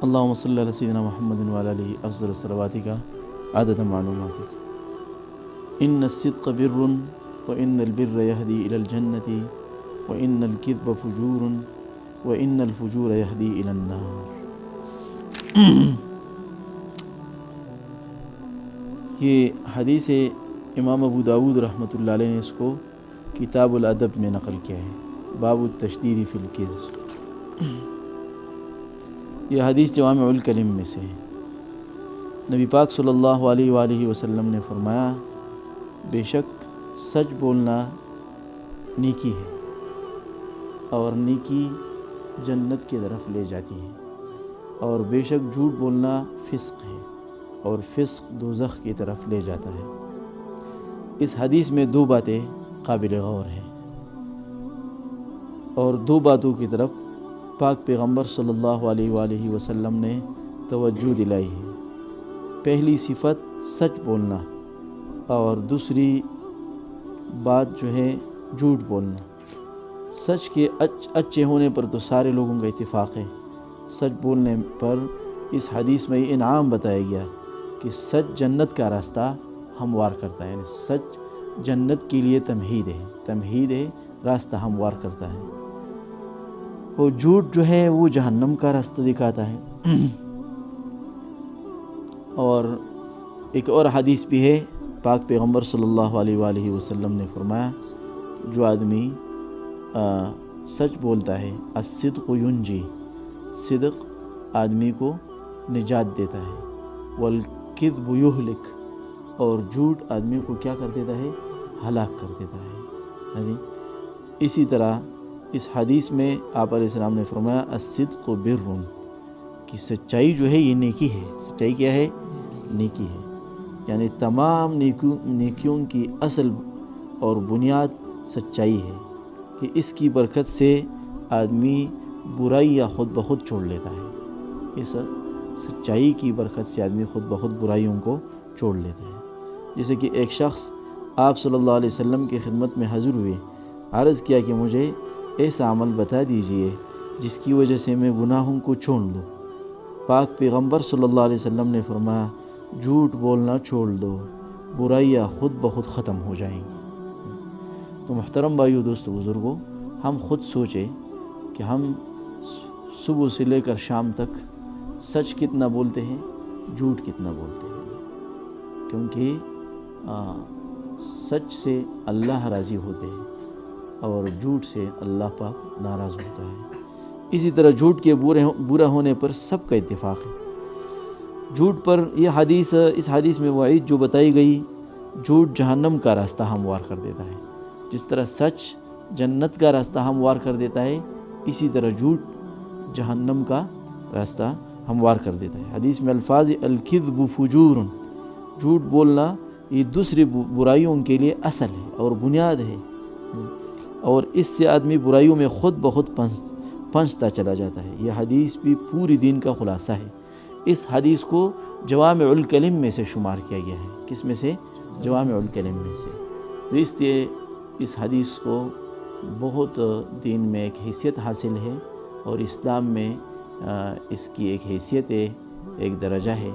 اللهم صل على سيدنا محمد وعلى آله أفضل صلواتك عدد معلوماتك. إن الصدق بر وإن البر يهدي إلى الجنة وإن الكذب فجور وإن الفجور يهدي إلى النار. یہ حدیث امام ابو داود رحمۃ اللہ علیہ نے اس کو کتاب الادب میں نقل کیا ہے، باب التشدید فی الکذب. یہ حدیث جوامع الکلم میں سے ہے. نبی پاک صلی اللہ علیہ وآلہ وسلم نے فرمایا، بے شک سچ بولنا نیکی ہے اور نیکی جنت کی طرف لے جاتی ہے، اور بے شک جھوٹ بولنا فسق ہے اور فسق دوزخ کی طرف لے جاتا ہے. اس حدیث میں دو باتیں قابل غور ہیں اور دو باتوں کی طرف پاک پیغمبر صلی اللہ علیہ وآلہ وسلم نے توجہ دلائی ہے. پہلی صفت سچ بولنا اور دوسری بات جو ہے جھوٹ بولنا. سچ کے اچھے ہونے پر تو سارے لوگوں کا اتفاق ہے. سچ بولنے پر اس حدیث میں یہ انعام بتایا گیا کہ سچ جنت کا راستہ ہموار کرتا ہے، یعنی سچ جنت کے لیے تمہید ہے، راستہ ہموار کرتا ہے. اور جھوٹ جو ہے وہ جہنم کا راستہ دکھاتا ہے. اور ایک اور حدیث بھی ہے، پاک پیغمبر صلی اللہ علیہ وآلہ وسلم نے فرمایا، جو آدمی سچ بولتا ہے، الصدق ینجی، صدق آدمی کو نجات دیتا ہے، والکذب یہلک، اور جھوٹ آدمی کو کیا کر دیتا ہے؟ ہلاک کر دیتا ہے. اسی طرح اس حدیث میں آپ علیہ السلام نے فرمایا، الصدق بر، کہ سچائی جو ہے یہ نیکی ہے. سچائی کیا ہے؟ نیکی ہے. یعنی تمام نیکیوں کی اصل اور بنیاد سچائی ہے کہ اس کی برکت سے آدمی برائی یا خود بخود چھوڑ لیتا ہے. اس سچائی کی برکت سے آدمی خود بخود برائیوں کو چھوڑ لیتا ہے. جیسے کہ ایک شخص آپ صلی اللہ علیہ وسلم کی خدمت میں حاضر ہوئے، عرض کیا کہ مجھے ایسا عمل بتا دیجئے جس کی وجہ سے میں گناہوں کو چھوڑ دوں. پاک پیغمبر صلی اللہ علیہ وسلم نے فرمایا، جھوٹ بولنا چھوڑ دو، برائیاں خود بخود ختم ہو جائیں گی. تو محترم بھائیو، دوستو، بزرگوں، ہم خود سوچیں کہ ہم صبح سے لے کر شام تک سچ کتنا بولتے ہیں، جھوٹ کتنا بولتے ہیں. کیونکہ سچ سے اللہ راضی ہوتے ہیں اور جھوٹ سے اللہ پاک ناراض ہوتا ہے. اسی طرح جھوٹ کے برا ہونے پر سب کا اتفاق ہے. جھوٹ پر یہ حدیث، اس حدیث میں وعید جو بتائی گئی، جھوٹ جہنم کا راستہ ہموار کر دیتا ہے. جس طرح سچ جنت کا راستہ ہموار کر دیتا ہے، اسی طرح جھوٹ جہنم کا راستہ ہموار کر دیتا ہے. حدیث میں الفاظ الکذب فجور، جھوٹ بولنا یہ دوسری برائیوں کے لیے اصل ہے اور بنیاد ہے، اور اس سے آدمی برائیوں میں خود بخود پھنستا چلا جاتا ہے. یہ حدیث بھی پوری دین کا خلاصہ ہے. اس حدیث کو جوامع الکلم میں سے شمار کیا گیا ہے. کس میں سے؟ جوامع الکلم میں سے. تو اس لیے اس حدیث کو بہت دین میں ایک حیثیت حاصل ہے اور اسلام میں اس کی ایک حیثیت ہے، ایک درجہ ہے.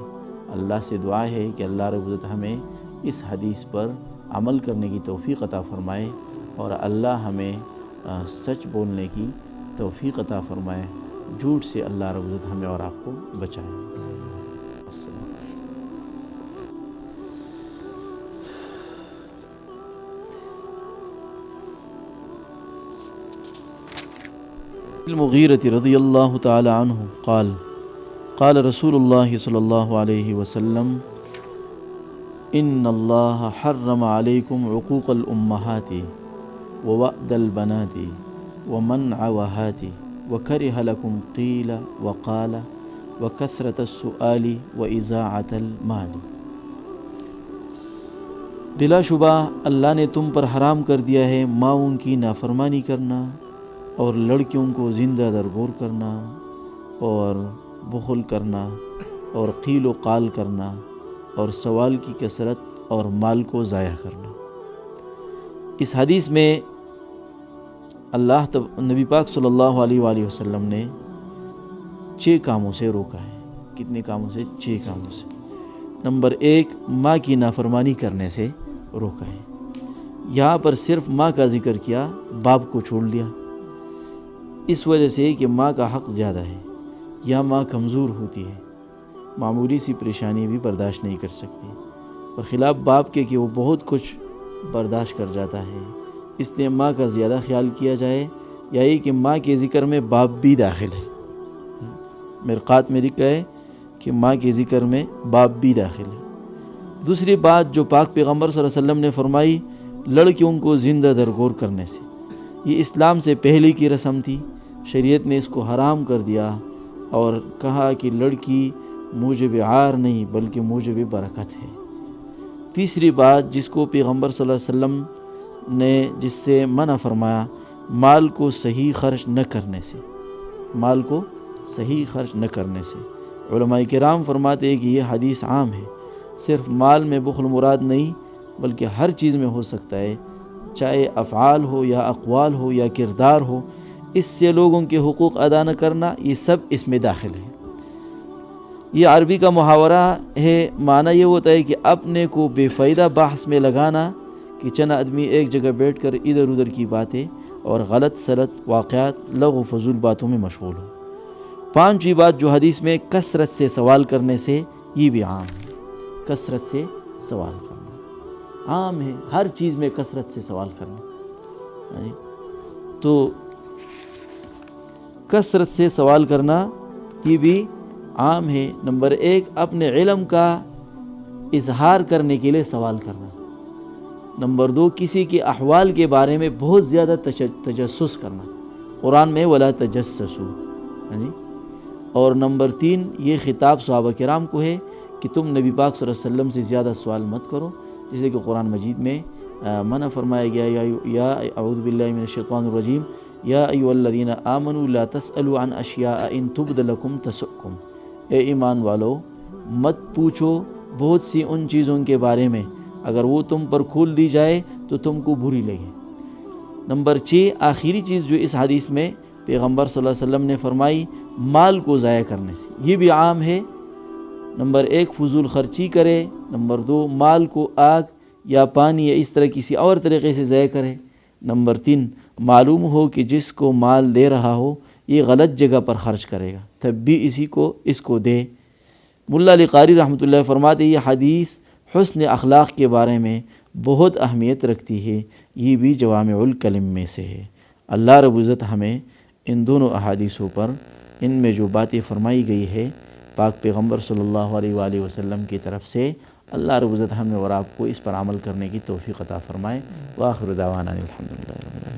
اللہ سے دعا ہے کہ اللہ رب العزت ہمیں اس حدیث پر عمل کرنے کی توفیق عطا فرمائے اور اللہ ہمیں سچ بولنے کی توفیق عطا فرمائے. جھوٹ سے اللہ رب العزت ہمیں اور آپ کو بچائے. السلام. المغیرۃ رضی اللہ تعالی عنہ قال قال رسول اللہ صلی اللہ علیہ وسلم ان اللہ حرم علیکم عقوق الامہات ووأد البنات ومنع وہات وکرہ لکم قیل وقال وکثرت السؤال واضاعۃ المال. بلا شبہ اللہ نے تم پر حرام کر دیا ہے ماؤں کی نافرمانی کرنا اور لڑکیوں کو زندہ درگور کرنا اور بخل کرنا اور قیل و قال کرنا اور سوال کی کثرت اور مال کو ضائع کرنا. اس حدیث میں نبی پاک صلی اللہ علیہ وآلہ وسلم نے 6 کاموں سے روکا ہے. کتنے کاموں سے؟ 6 کاموں سے۔ نمبر 1، ماں کی نافرمانی کرنے سے روکا ہے۔ یہاں پر صرف ماں کا ذکر کیا، باپ کو چھوڑ دیا، اس وجہ سے کہ ماں کا حق زیادہ ہے، یا ماں کمزور ہوتی ہے، معمولی سی پریشانی بھی برداشت نہیں کر سکتی، بخلاف باپ کے کہ وہ بہت کچھ برداشت کر جاتا ہے، اس لیے ماں کا زیادہ خیال کیا جائے، یہی کہ ماں کے ذکر میں باپ بھی داخل ہے۔ مرقات میں لکھا ہے کہ ماں کے ذکر میں باپ بھی داخل ہے۔ دوسری بات جو پاک پیغمبر صلی اللہ علیہ وسلم نے فرمائی، لڑکیوں کو زندہ درگور کرنے سے، یہ اسلام سے پہلے کی رسم تھی، شریعت نے اس کو حرام کر دیا اور کہا کہ لڑکی موجب عار نہیں بلکہ موجب برکت ہے۔ تیسری بات جس کو پیغمبر صلی اللہ علیہ وسلم نے جس سے منع فرمایا، مال کو صحیح خرچ نہ کرنے سے، مال کو صحیح خرچ نہ کرنے سے۔ علماء کرام فرماتے ہیں کہ یہ حدیث عام ہے، صرف مال میں بخل مراد نہیں بلکہ ہر چیز میں ہو سکتا ہے، چاہے افعال ہو یا اقوال ہو یا کردار ہو، اس سے لوگوں کے حقوق ادا نہ کرنا، یہ سب اس میں داخل ہے۔ یہ عربی کا محاورہ ہے، معنی یہ ہوتا ہے کہ اپنے کو بے فائدہ بحث میں لگانا، کہ چند آدمی ایک جگہ بیٹھ کر ادھر ادھر کی باتیں اور غلط سلط واقعات، لغو و فضول باتوں میں مشغول ہو۔ پانچویں بات جو حدیث میں کثرت سے سوال کرنے سے، یہ بھی عام ہے، کثرت سے سوال کرنا عام ہے، ہر چیز میں کثرت سے سوال کرنا۔ تو کثرت سے سوال کرنا یہ بھی عام ہے۔ نمبر 1، اپنے علم کا اظہار کرنے کے لیے سوال کرنا۔ نمبر 2، کسی کے احوال کے بارے میں بہت زیادہ تجسس کرنا، قرآن میں وَلَا تَجَسَّسُوا۔ اور نمبر 3، یہ خطاب صحابہ کرام کو ہے کہ تم نبی پاک صلی اللہ علیہ وسلم سے زیادہ سوال مت کرو، جیسے کہ قرآن مجید میں منع فرمایا گیا، یا اعوذ باللہ من الشیطان الرجیم، یا ایھا الذین آمنوا لا تسألوا عن اشیاء ان تبد لکم تسؤکم۔ اے ایمان والو، مت پوچھو بہت سی ان چیزوں کے بارے میں، اگر وہ تم پر کھول دی جائے تو تم کو بری لگے۔ نمبر 6، آخری چیز جو اس حدیث میں پیغمبر صلی اللہ علیہ وسلم نے فرمائی، مال کو ضائع کرنے سے، یہ بھی عام ہے۔ نمبر 1، فضول خرچی کرے۔ نمبر 2، مال کو آگ یا پانی یا اس طرح کسی اور طریقے سے ضائع کرے۔ نمبر 3، معلوم ہو کہ جس کو مال دے رہا ہو یہ غلط جگہ پر خرچ کرے گا، تب بھی اس کو دے۔ ملا علی قاری رحمۃ اللہ فرماتے یہ حدیث حسن اخلاق کے بارے میں بہت اہمیت رکھتی ہے، یہ بھی جوامع الکلم میں سے ہے۔ اللہ رب العزت ہمیں ان دونوں احادیثوں پر، ان میں جو باتیں فرمائی گئی ہے پاک پیغمبر صلی اللہ علیہ وآلہ وسلم کی طرف سے، اللہ رب العزت ہمیں اور آپ کو اس پر عمل کرنے کی توفیق عطا فرمائے۔ وآخر دعوانا الحمدللہ رب العالمین۔